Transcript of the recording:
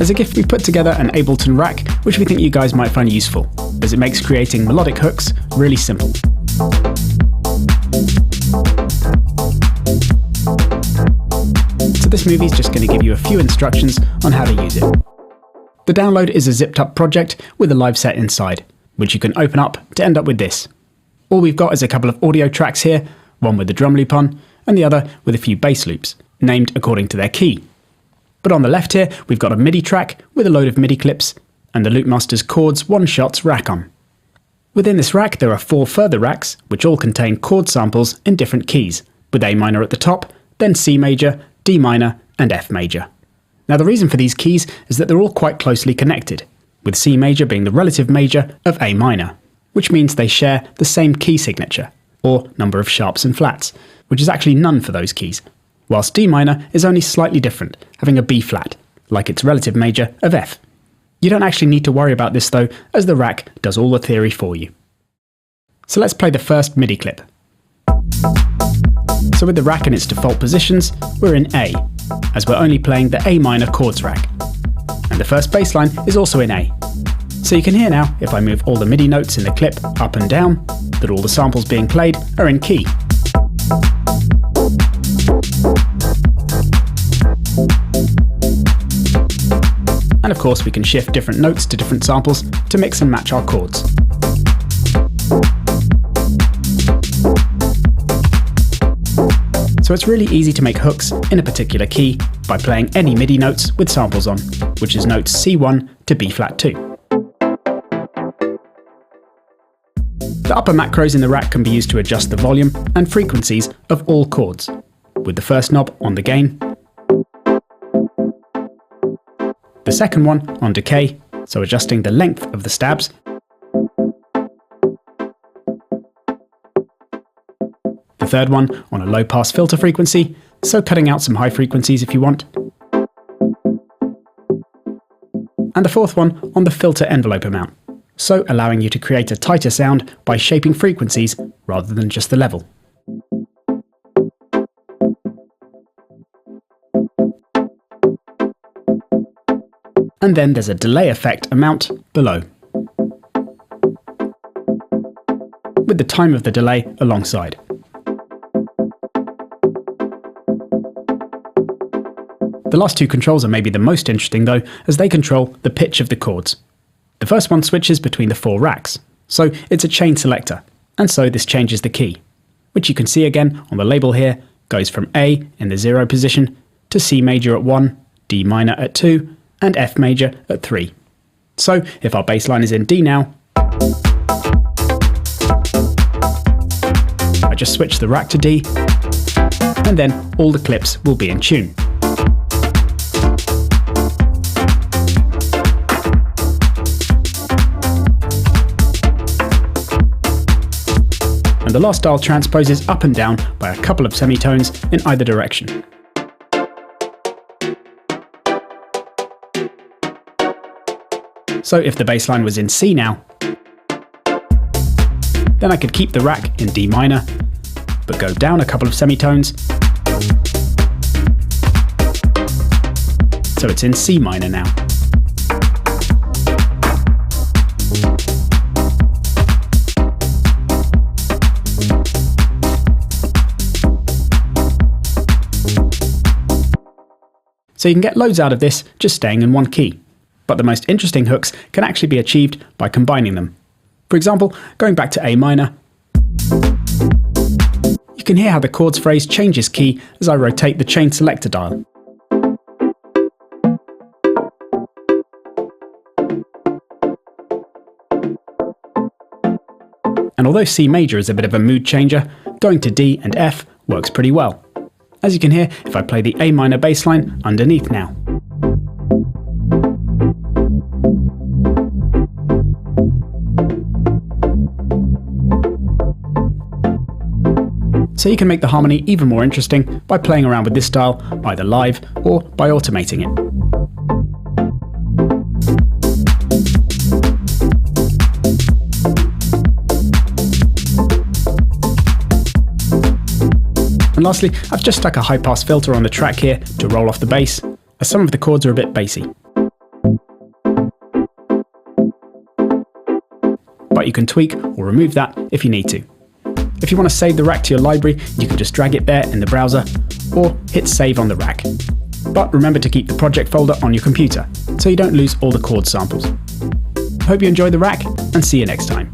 As a gift, we put together an Ableton rack, which we think you guys might find useful, as it makes creating melodic hooks really simple. So this movie is just going to give you a few instructions on how to use it. The download is a zipped up project with a live set inside, which you can open up to end up with this. All we've got is a couple of audio tracks here, one with the drum loop on, and the other with a few bass loops, named according to their key. But on the left here, we've got a MIDI track with a load of MIDI clips, and the Loopmaster's Chords one-shots rack on. Within this rack there are 4 further racks, which all contain chord samples in different keys, with A minor at the top, then C major, D minor, and F major. Now the reason for these keys is that they're all quite closely connected, with C major being the relative major of A minor, which means they share the same key signature, or number of sharps and flats, which is actually none for those keys, whilst D minor is only slightly different, having a B flat, like its relative major of F. You don't actually need to worry about this though, as the rack does all the theory for you. So let's play the first MIDI clip. So with the rack in its default positions, we're in A, as we're only playing the A minor chords rack. And the first bass line is also in A. So you can hear now, if I move all the MIDI notes in the clip up and down, that all the samples being played are in key. And of course we can shift different notes to different samples to mix and match our chords. So it's really easy to make hooks in a particular key by playing any MIDI notes with samples on, which is notes C1 to B flat 2. The upper macros in the rack can be used to adjust the volume and frequencies of all chords, with the first knob on the gain, the second one on decay, so adjusting the length of the stabs, the third one on a low pass filter frequency, so cutting out some high frequencies if you want, and the fourth one on the filter envelope amount, so allowing you to create a tighter sound by shaping frequencies rather than just the level. And then there's a delay effect amount below, with the time of the delay alongside. The last two controls are maybe the most interesting though, as they control the pitch of the chords. The first one switches between the 4 racks, so it's a chain selector, and so this changes the key, which you can see again on the label here, goes from A in the 0 position to C major at 1, D minor at 2, and F major at 3. So if our bass line is in D now, I just switch the rack to D, and then all the clips will be in tune. And the last dial transposes up and down by a couple of semitones in either direction. So if the bass line was in C now, then I could keep the rack in D minor, but go down a couple of semitones, so it's in C minor now. So you can get loads out of this just staying in one key. But the most interesting hooks can actually be achieved by combining them. For example, going back to A minor, you can hear how the chords phrase changes key as I rotate the chain selector dial. And although C major is a bit of a mood changer, going to D and F works pretty well. As you can hear if I play the A minor bass line underneath now. So you can make the harmony even more interesting by playing around with this style, either live or by automating it. And lastly, I've just stuck a high pass filter on the track here to roll off the bass, as some of the chords are a bit bassy. but you can tweak or remove that if you need to. If you want to save the rack to your library, you can just drag it there in the browser, or hit save on the rack. But remember to keep the project folder on your computer, so you don't lose all the chord samples. Hope you enjoyed the rack, and see you next time.